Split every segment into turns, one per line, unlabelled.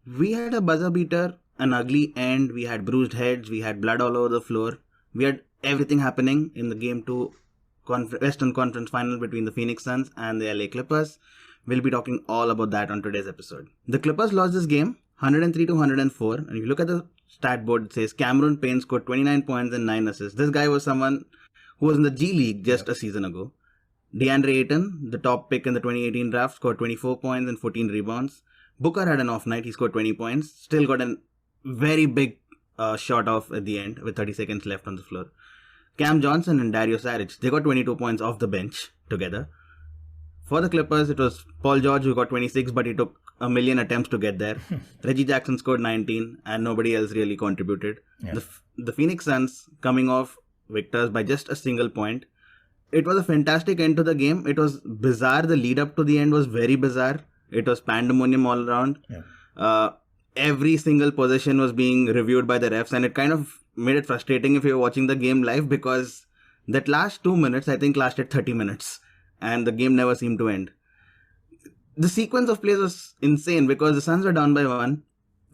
We had a buzzer beater, an ugly end, we had bruised heads, we had blood all over the floor. We had everything happening in the Game 2 Western Conference Final between the Phoenix Suns and the LA Clippers. We'll be talking all about that on today's episode. The Clippers lost this game 103 to 104, and if you look at the stat board, it says Cameron Payne scored 29 points and 9 assists. This guy was someone who was in the G League just a season ago. DeAndre Ayton, the top pick in the 2018 draft, scored 24 points and 14 rebounds. Booker had an off night. He scored 20 points. Still got a very big shot off at the end with 30 seconds left on the floor. Cam Johnson and Dario Saric, they got 22 points off the bench together. For the Clippers, it was Paul George who got 26, but he took a million attempts to get there. Reggie Jackson scored 19, and nobody else really contributed. Yeah. The Phoenix Suns coming off victors by just a single point. It was a fantastic end to the game. It was bizarre. The lead up to the end was very bizarre. It was pandemonium all around. Yeah. Every single possession was being reviewed by the refs, and it kind of made it frustrating if you were watching the game live, because that last 2 minutes, I think, lasted 30 minutes, and the game never seemed to end. The sequence of plays was insane because the Suns were down by 1.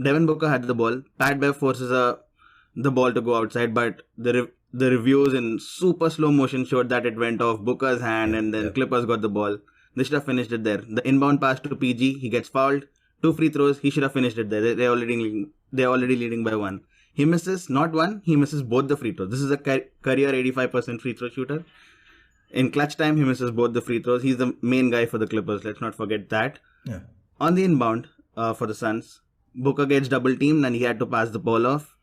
Devin Booker had the ball. Pat Bev forces the ball to go outside, but the reviews in super slow motion showed that it went off Booker's hand, and then Clippers got the ball. They should have finished it there. The inbound pass to PG, he gets fouled. 2 free throws, he should have finished it there. They're already leading by 1. He misses not one, he misses both the free throws. This is a career 85% free throw shooter. In clutch time, he misses both the free throws. He's the main guy for the Clippers. Let's not forget that. Yeah. On the inbound for the Suns, Booker gets double teamed and he had to pass the ball off.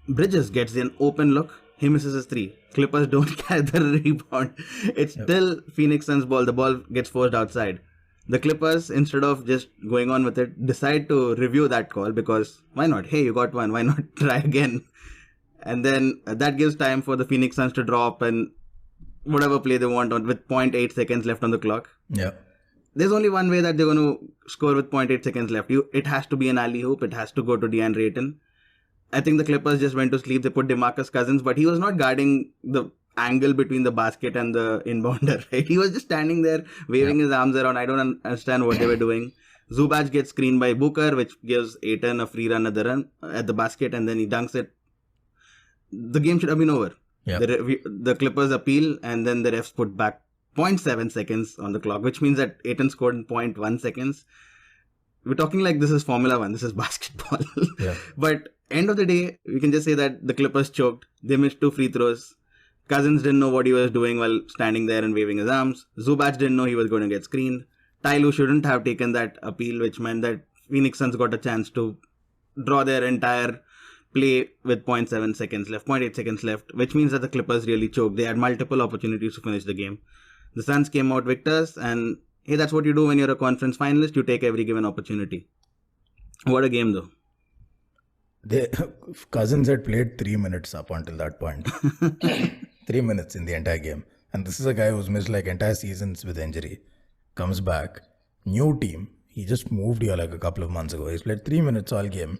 Bridges gets an open look. He misses his 3. Clippers don't catch the rebound. It's still Phoenix Suns ball. The ball gets forced outside. The Clippers, instead of just going on with it, decide to review that call because why not? Hey, you got one. Why not try again? And then that gives time for the Phoenix Suns to draw up and whatever play they want on with 0.8 seconds left on the clock. Yeah. There's only one way that they're going to score with 0.8 seconds left. It has to be an alley-oop. It has to go to DeAndre Ayton. I think the Clippers just went to sleep. They put DeMarcus Cousins, but he was not guarding the angle between the basket and the inbounder, right? He was just standing there, waving his arms around. I don't understand what they were doing. Zubac gets screened by Booker, which gives Ayton a free run at the basket, and then he dunks it. The game should have been over. Yeah. The Clippers appeal, and then the refs put back 0.7 seconds on the clock, which means that Ayton scored in 0.1 seconds. We're talking like this is Formula 1. This is basketball. Yeah. But end of the day, we can just say that the Clippers choked. They missed 2 free throws. Cousins didn't know what he was doing while standing there and waving his arms. Zubac didn't know he was going to get screened. Ty Lue shouldn't have taken that appeal, which meant that Phoenix Suns got a chance to draw their entire play with 0.7 seconds left, 0.8 seconds left, which means that the Clippers really choked. They had multiple opportunities to finish the game. The Suns came out victors, and hey, that's what you do when you're a conference finalist. You take every given opportunity. What a game, though.
Cousins had played 3 minutes up until that point. 3 minutes in the entire game. And this is a guy who's missed like entire seasons with injury. Comes back. New team. He just moved here like a couple of months ago. He's played 3 minutes all game.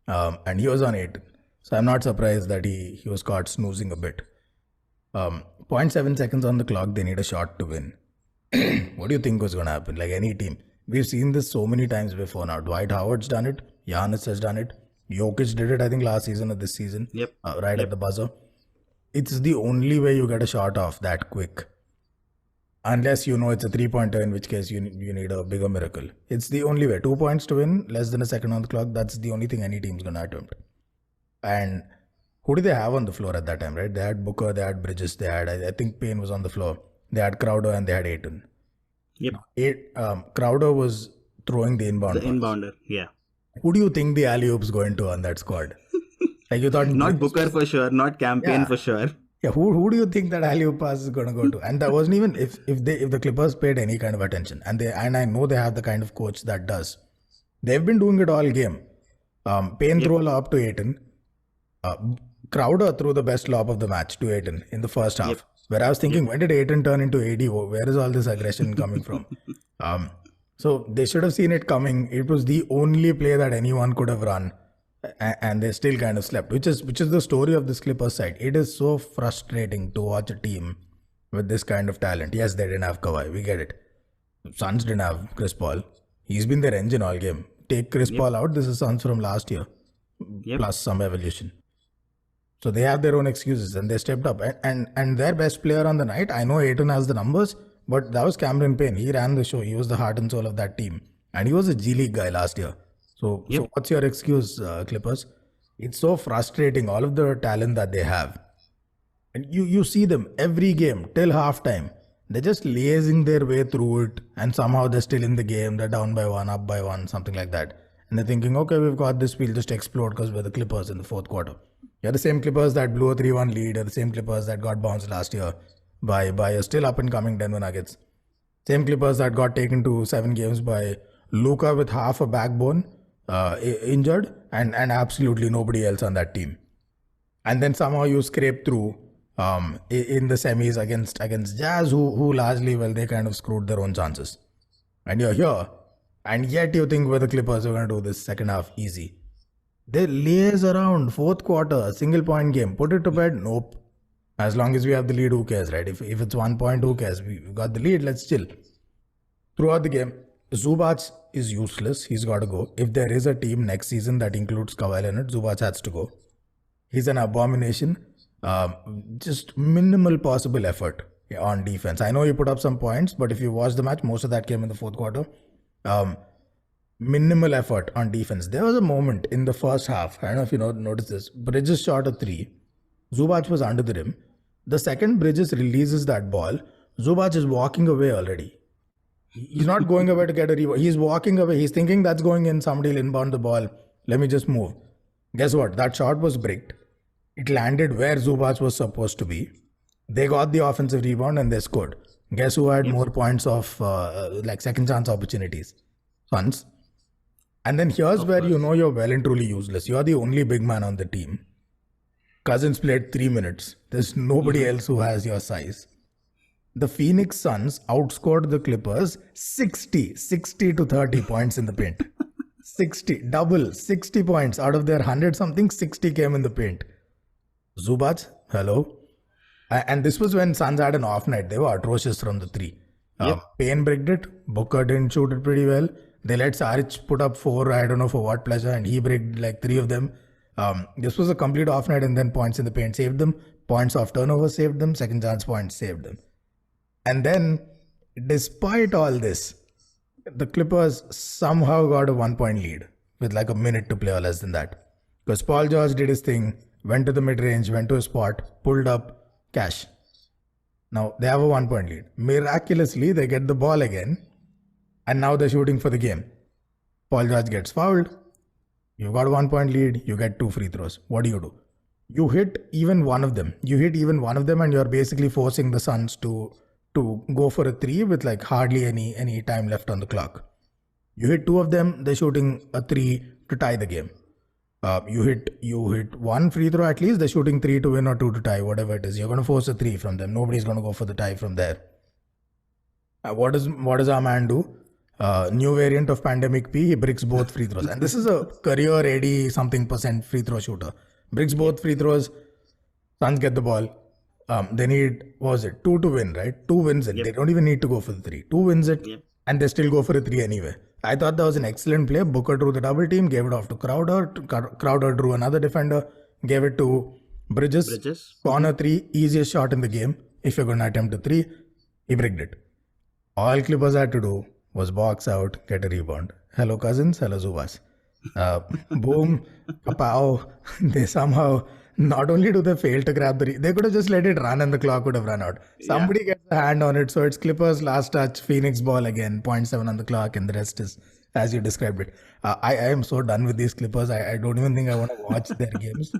And he was on 8. So I'm not surprised that he was caught snoozing a bit. 0.7 seconds on the clock. They need a shot to win. What do you think was going to happen? Like any team. We've seen this so many times before now. Dwight Howard's done it. Giannis has done it. Jokic did it, I think, last season or this season. Yep. At the buzzer. It's the only way you get a shot off that quick. Unless you know it's a 3-pointer, in which case you need a bigger miracle. It's the only way. 2 points to win, less than a second on the clock. That's the only thing any team's going to attempt. And who did they have on the floor at that time, right? They had Booker, they had Bridges, they had, I think Payne was on the floor. They had Crowder and they had Ayton. Yep. Crowder was throwing the inbound.
The inbounder, yeah.
Who do you think the alley-oop's going to on that squad? Like you thought,
not Booker for sure, not Campaign for sure.
Yeah, who do you think that alley-oop pass is going to go to? And that wasn't even if the Clippers paid any kind of attention, and I know they have the kind of coach that does. They've been doing it all game. Payne threw a lob to Ayton. Crowder threw the best lob of the match to Ayton in the first half. Yep. Where I was thinking, when did Ayton turn into AD? Where is all this aggression coming from? So they should have seen it coming. It was the only play that anyone could have run, and they still kind of slept, which is the story of this Clippers side. It is so frustrating to watch a team with this kind of talent. Yes, they didn't have Kawhi. We get it. Suns didn't have Chris Paul. He's been their engine all game. take Chris Paul out, this is Suns from last year, plus some evolution. So they have their own excuses and they stepped up. And their best player on the night, I know Ayton has the numbers, but that was Cameron Payne. He ran the show. He was the heart and soul of that team. And he was a G League guy last year. So what's your excuse, Clippers? It's so frustrating, all of the talent that they have. And you see them every game till halftime. They're just lazing their way through it. And somehow they're still in the game. They're down by 1, up by 1, something like that. And they're thinking, okay, we've got this. We'll just explode because we're the Clippers in the fourth quarter. You're the same Clippers that blew a 3-1 lead. You're the same Clippers that got bounced last year by a still up-and-coming Denver Nuggets. Same Clippers that got taken to 7 games by Luka with half a backbone injured and absolutely nobody else on that team. And then somehow you scrape through in the semis against Jazz who largely, well, they kind of screwed their own chances. And you're here. And yet you think, well, the Clippers are going to do this second half easy. They laze around, fourth quarter, single point game. Put it to bed? Nope. As long as we have the lead, who cares, right? If it's 1 point, who cares? We've got the lead, let's chill. Throughout the game, Zubac is useless. He's got to go. If there is a team next season that includes Kawhi Leonard, Zubac has to go. He's an abomination. Just minimal possible effort on defense. I know he put up some points, but if you watch the match, most of that came in the fourth quarter. Minimal effort on defense. There was a moment in the first half, I don't know if you noticed this, Bridges shot a 3. Zubac was under the rim. The second Bridges releases that ball, Zubac is walking away already. He's not going away to get a rebound. He's walking away. He's thinking that's going in. Somebody will inbound the ball. Let me just move. Guess what? That shot was bricked. It landed where Zubac was supposed to be. They got the offensive rebound and they scored. Guess who had more points of second chance opportunities? Suns. And then here's where you know you're well and truly useless. You're the only big man on the team. Cousins played 3 minutes. There's nobody else who has your size. The Phoenix Suns outscored the Clippers 60 to 30 points in the paint. 60 points. Out of their 100 something, 60 came in the paint. Zubac, hello. And this was when Suns had an off night. They were atrocious from the 3. Payne bricked it. Booker didn't shoot it pretty well. They let Saric put up 4, I don't know for what pleasure, and he bricked like 3 of them. This was a complete off night, and then points in the paint saved them. Points off turnover saved them. Second chance points saved them. And then, despite all this, the Clippers somehow got a 1-point lead with like a minute to play or less than that. Because Paul George did his thing, went to the mid-range, went to a spot, pulled up, cash. Now, they have a 1-point lead. Miraculously, they get the ball again. And now they're shooting for the game. Paul George gets fouled. You've got a 1-point lead. You get 2 free throws. What do? You hit even one of them. And you're basically forcing the Suns to go for a 3 with like hardly any time left on the clock. You hit 2 of them. They're shooting a 3 to tie the game. You hit 1 free throw at least. They're shooting 3 to win or 2 to tie, whatever it is. You're going to force a 3 from them. Nobody's going to go for the tie from there. What does our man do? New variant of Pandemic P, he bricks both free throws. And this is a career 80-something% free throw shooter. Bricks both free throws. Suns get the ball. They need, 2 to win, right? 2 wins it. They don't even need to go for the 3. 2 wins it, and they still go for a 3 anyway. I thought that was an excellent play. Booker drew the double team, gave it off to Crowder. Crowder drew another defender, gave it to Bridges. Corner 3, easiest shot in the game. If you're going to attempt a 3, he bricked it. All Clippers had to do was box out, get a rebound. Hello Cousins, hello Zubac. Boom, kapow. They somehow, not only do they fail to grab they could have just let it run and the clock would have run out. Somebody gets a hand on it, so it's Clippers last touch, Phoenix ball again, 0.7 on the clock, and the rest is as you described it. I am so done with these Clippers. I don't even think I want to watch their games.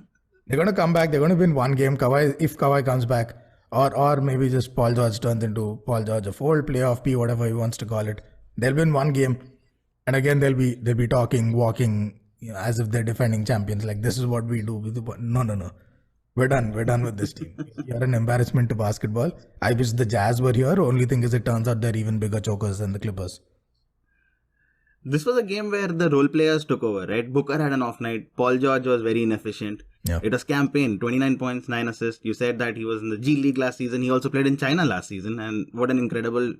They're going to come back. They're going to win one game. If Kawhi comes back, or maybe just Paul George turns into Paul George of old, playoff P, whatever he wants to call it. They'll win one game, and again they'll be talking, walking, as if they're defending champions. Like, this is what we do. No. We're done with this team. You're an embarrassment to basketball. I wish the Jazz were here. Only thing is, it turns out they're even bigger chokers than the Clippers.
This was a game where the role players took over, right? Booker had an off night. Paul George was very inefficient. Yeah. It was Cam Payne, 29 points, 9 assists. You said that he was in the G League last season. He also played in China last season. And what an incredible...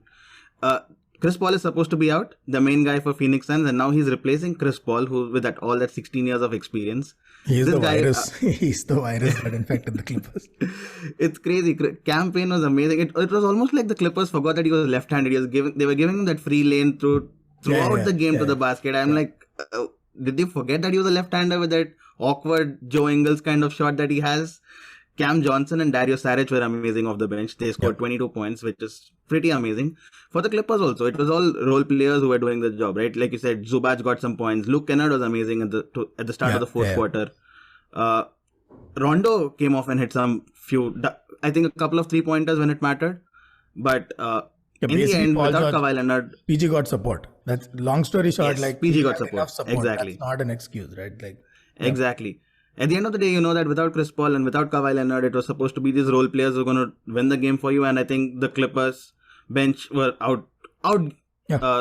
Chris Paul is supposed to be out, the main guy for Phoenix Suns, and now he's replacing Chris Paul, who with all that 16 years of experience.
He's
This
the
guy,
virus. He's the virus that infected the Clippers.
it's crazy. Campaign was amazing. It was almost like the Clippers forgot that he was left-handed. They were giving him that free lane throughout the game to the basket. I'm like, did they forget that he was a left-hander with that awkward Joe Ingles kind of shot that he has? Cam Johnson and Dario Saric were amazing off the bench. They scored 22 points, which is pretty amazing. For the Clippers also, it was all role players who were doing the job, right? Like you said, Zubac got some points. Luke Kennard was amazing at the start of the fourth quarter. Rondo came off and hit I think a couple of 3-pointers when it mattered. But in the end, without Kawhi Leonard,
PG got support. That's long story short.
Yes, PG got support. Exactly.
That's not an excuse, right?
Exactly. At the end of the day, you know that without Chris Paul and without Kawhi Leonard, it was supposed to be these role players who are going to win the game for you. And I think the Clippers bench were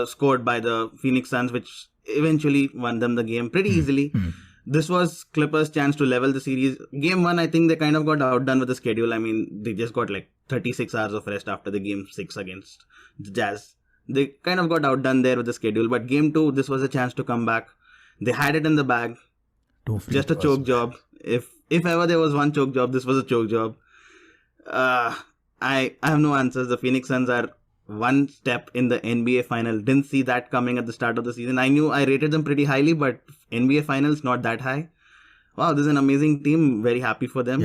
scored by the Phoenix Suns, which eventually won them the game pretty easily. This was Clippers' chance to level the series. Game 1, I think they kind of got outdone with the schedule. I mean, they just got like 36 hours of rest after the game 6 against the Jazz. They kind of got outdone there with the schedule. But game 2, this was a chance to come back. They had it in the bag. Just a choke job. If ever there was one choke job, this was a choke job. I have no answers. The Phoenix Suns are one step in the NBA final. Didn't see that coming at the start of the season. I knew I rated them pretty highly, but NBA finals not that high. Wow, this is an amazing team. Very happy for them.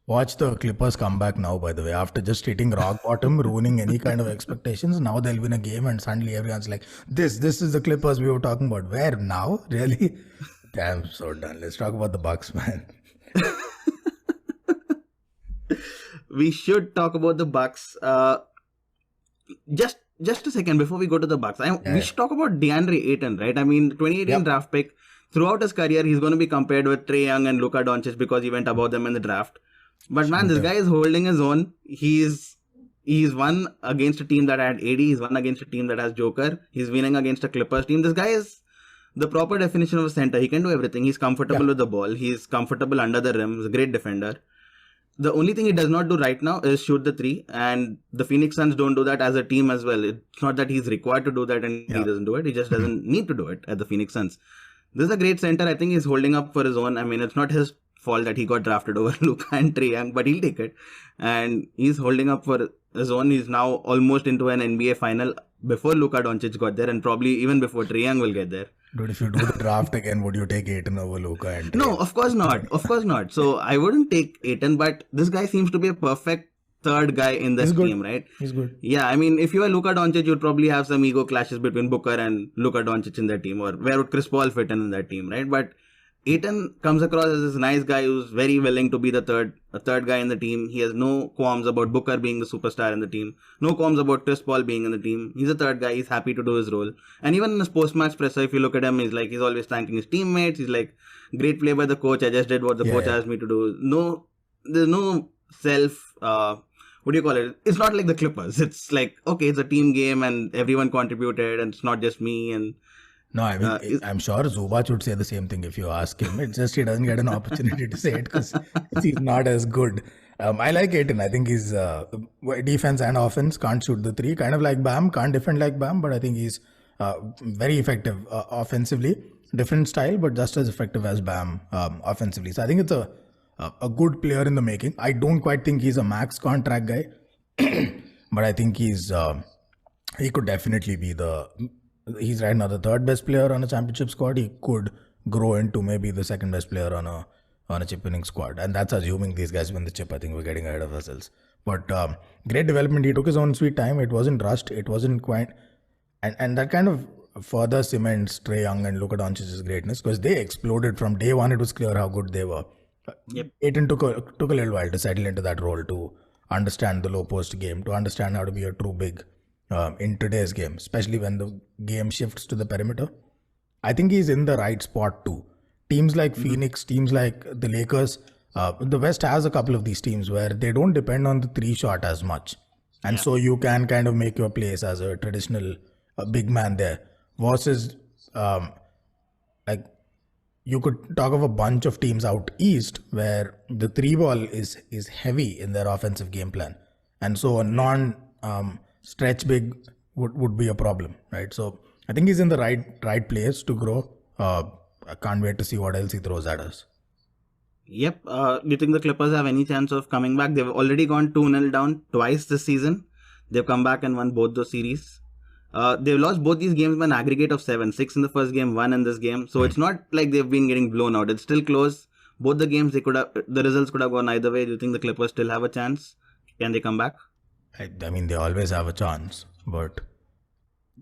Watch the Clippers come back now, by the way. After just hitting rock bottom, ruining any kind of expectations, now they'll win a game and suddenly everyone's like, this is the Clippers we were talking about. Where now? Really? Damn, so done. Let's talk about the Bucks, man.
We should talk about the Bucks. Just a second before we go to the Bucks. We should talk about DeAndre Ayton, right? I mean, 2018 draft pick. Throughout his career, he's going to be compared with Trae Young and Luka Doncic because he went above them in the draft. But man, this guy is holding his own. He's won against a team that had AD. He's won against a team that has Joker. He's winning against a Clippers team. This guy is the proper definition of a center. He can do everything. He's comfortable with the ball. He's comfortable under the rim. He's a great defender. The only thing he does not do right now is shoot the three. And the Phoenix Suns don't do that as a team as well. It's not that he's required to do that and he doesn't do it. He just doesn't need to do it at the Phoenix Suns. This is a great center. I think he's holding up for his own. I mean, it's not his fault that he got drafted over Luka and Trae Young, but he'll take it. And he's holding up for his own. He's now almost into an NBA final before Luka Doncic got there and probably even before Trae Young will get there.
Dude, if you do the draft again, would you take Ayton over Luka and Trae?
No, of course not. Of course not. So I wouldn't take Ayton, but this guy seems to be a perfect third guy in the team, right?
He's good.
Yeah, I mean, if you are Luka Doncic, you'd probably have some ego clashes between Booker and Luka Doncic in that team, or where would Chris Paul fit in that team, right? But Ayton comes across as this nice guy who's very willing to be a third guy in the team. He has no qualms about Booker being the superstar in the team. No qualms about Chris Paul being in the team. He's a third guy. He's happy to do his role. And even in his post-match presser, if you look at him, he's always thanking his teammates. He's like, great play by the coach. I just did what the coach asked me to do. There's no self, what do you call it? It's not like the Clippers. It's like, okay, it's a team game and everyone contributed and it's not just me. And
no, I mean, I'm sure Zubac would say the same thing if you ask him. It's just he doesn't get an opportunity to say it because he's not as good. I like Ayton. I think he's defense and offense, can't shoot the three. Kind of like Bam, can't defend like Bam, but I think he's very effective offensively. Different style, but just as effective as Bam offensively. So I think it's a good player in the making. I don't quite think he's a max contract guy, but I think he could definitely be he's right now the third best player on a championship squad. He could grow into maybe the second best player on a chip winning squad. And that's assuming these guys win the chip. I think we're getting ahead of ourselves. But great development. He took his own sweet time. It wasn't rushed. It wasn't quite... And that kind of further cements Trae Young and Luka Doncic's greatness because they exploded from day one. It was clear how good they were. Ayton took a little while to settle into that role, to understand the low post game, to understand how to be a true big in today's game, especially when the game shifts to the perimeter. I think he's in the right spot too. Teams like Phoenix, teams like the Lakers, the West has a couple of these teams where they don't depend on the three shot as much. And so you can kind of make your place as a traditional big man there. Versus like you could talk of a bunch of teams out east where the three ball is heavy in their offensive game plan. And so a non stretch big would be a problem, right? So I think he's in the right place to grow. I can't wait to see what else he throws at us.
Yep. Do you think the Clippers have any chance of coming back? They've already gone 2-0 down twice this season. They've come back and won both those series. They've lost both these games by an aggregate of 7. 6 in the first game, 1 in this game. So it's not like they've been getting blown out. It's still close. Both the games, the results could have gone either way. Do you think the Clippers still have a chance? Can they come back?
I mean, they always have a chance, but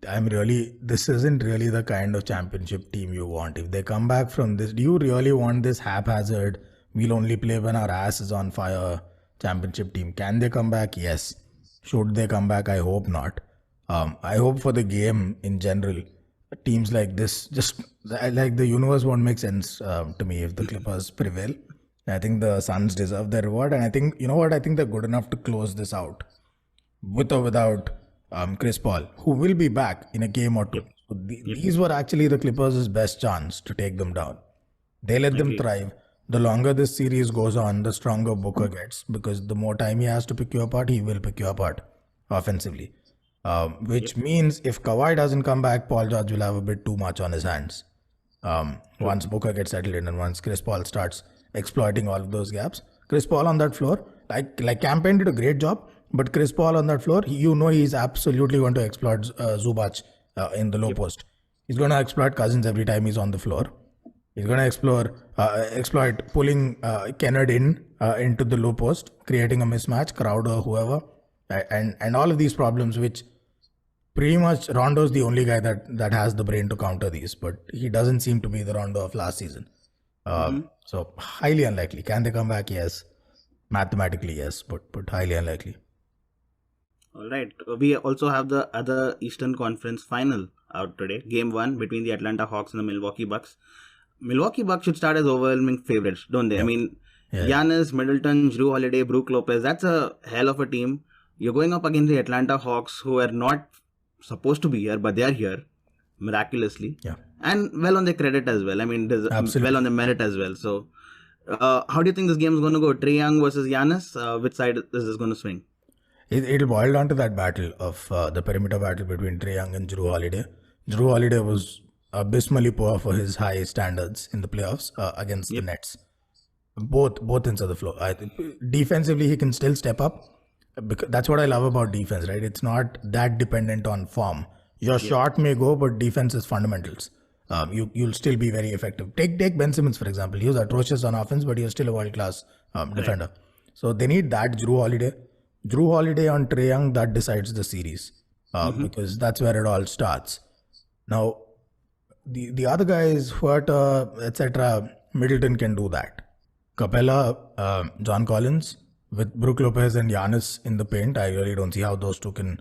this isn't really the kind of championship team you want. If they come back from this, do you really want this haphazard, we'll only play when our ass is on fire championship team? Can they come back? Yes. Should they come back? I hope not. I hope for the game in general, teams like this, just like the universe won't make sense to me if the Clippers prevail. I think the Suns deserve their reward, and I think, you know what, I think they're good enough to close this out with or without Chris Paul, who will be back in a game or two. So these were actually the Clippers' best chance to take them down. They let them thrive. The longer this series goes on, the stronger Booker gets, because the more time he has to pick you apart, he will pick you apart offensively. Which means if Kawhi doesn't come back, Paul George will have a bit too much on his hands. Once Booker gets settled in and once Chris Paul starts exploiting all of those gaps. Chris Paul on that floor, like Campaign did a great job, but Chris Paul on that floor, he's absolutely going to exploit Zubac in the low post. He's going to exploit Cousins every time he's on the floor. He's going to exploit pulling Kennard into the low post, creating a mismatch, Crowder, whoever, and all of these problems, which pretty much Rondo's the only guy that has the brain to counter these, but he doesn't seem to be the Rondo of last season. So highly unlikely. Can they come back? Yes. Mathematically, yes, but highly unlikely.
All right. We also have the other Eastern Conference final out today. Game 1 between the Atlanta Hawks and the Milwaukee Bucks. Milwaukee Bucks should start as overwhelming favorites, don't they? Yeah. I mean, Giannis, Middleton, Jrue Holiday, Brook Lopez, that's a hell of a team. You're going up against the Atlanta Hawks, who are not supposed to be here, but they are here, miraculously.
Yeah.
And well on their credit as well. I mean, well on their merit as well. So, how do you think this game is going to go? Trae Young versus Giannis? Which side is this going to swing?
It'll boil down to that battle of the perimeter battle between Trae Young and Jrue Holiday. Jrue Holiday was abysmally poor for his high standards in the playoffs against the Nets. Both ends of the floor. Defensively, he can still step up. Because that's what I love about defense, right? It's not that dependent on form. Your shot may go, but defense is fundamentals. You'll still be very effective. Take Ben Simmons, for example. He was atrocious on offense, but he was still a world-class defender. Right. So they need that Jrue Holiday on Trae Young, that decides the series. Because that's where it all starts. Now, the other guys, Huerta, etc., Middleton can do that. Capella, John Collins, with Brook Lopez and Giannis in the paint, I really don't see how those two can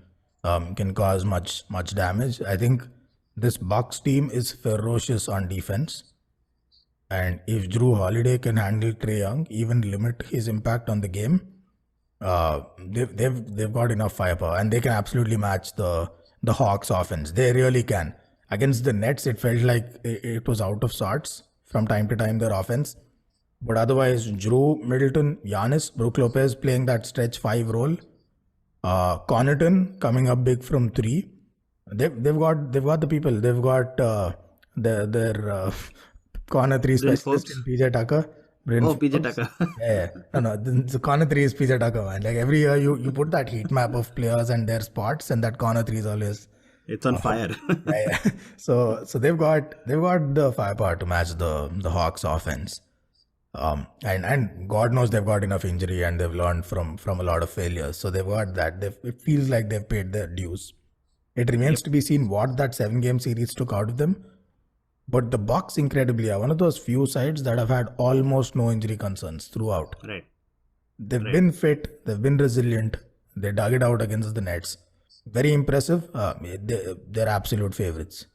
cause much damage. I think this Bucks team is ferocious on defense, and if Jrue Holiday can handle Trae Young, even limit his impact on the game, they've got enough firepower, and they can absolutely match the Hawks offense. They really can. Against the Nets, it felt like it was out of sorts from time to time, their offense. But otherwise, Jrue, Middleton, Giannis, Brook Lopez playing that stretch 5 role, Connaughton coming up big from 3. They've got the people. They've got their corner 3 specialist in PJ Tucker.
PJ Tucker.
The corner 3 is PJ Tucker, man. Like every year, you put that heat map of players and their spots, and that corner 3 is always.
It's on fire.
So they've got the firepower to match the Hawks offense. And God knows they've got enough injury and they've learned from a lot of failures. So they've got that. It feels like they've paid their dues. It remains to be seen what that 7-game series took out of them. But the Bucks, incredibly, are one of those few sides that have had almost no injury concerns throughout.
Right.
They've been fit. They've been resilient. They dug it out against the Nets. Very impressive. They're absolute favorites.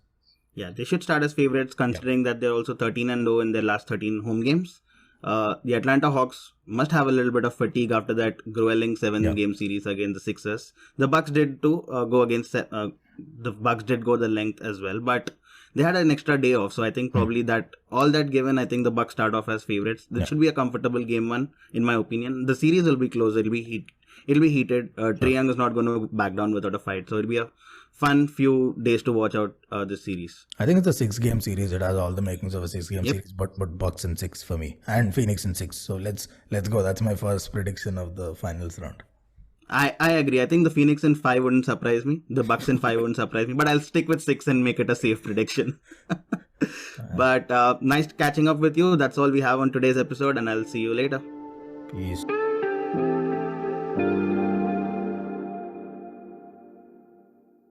Yeah, they should start as favorites, considering that they're also 13-0 in their last 13 home games. The Atlanta Hawks must have a little bit of fatigue after that grueling 7-game series against the Sixers. The Bucks did too. The Bucks did go the length as well, but they had an extra day off. So I think probably that all that given, I think the Bucks start off as favorites. This should be a comfortable game 1, in my opinion. The series will be close. It'll be it'll be heated. Trae Young is not going to back down without a fight. So it'll be a fun few days to watch out this series.
I think it's a 6-game series. It has all the makings of a 6-game series, but Bucks in 6 for me and Phoenix in 6. So let's go. That's my first prediction of the finals round.
I agree. I think the Phoenix in 5 wouldn't surprise me. The Bucks in 5 wouldn't surprise me. But I'll stick with 6 and make it a safe prediction. But nice catching up with you. That's all we have on today's episode, and I'll see you later.
Peace.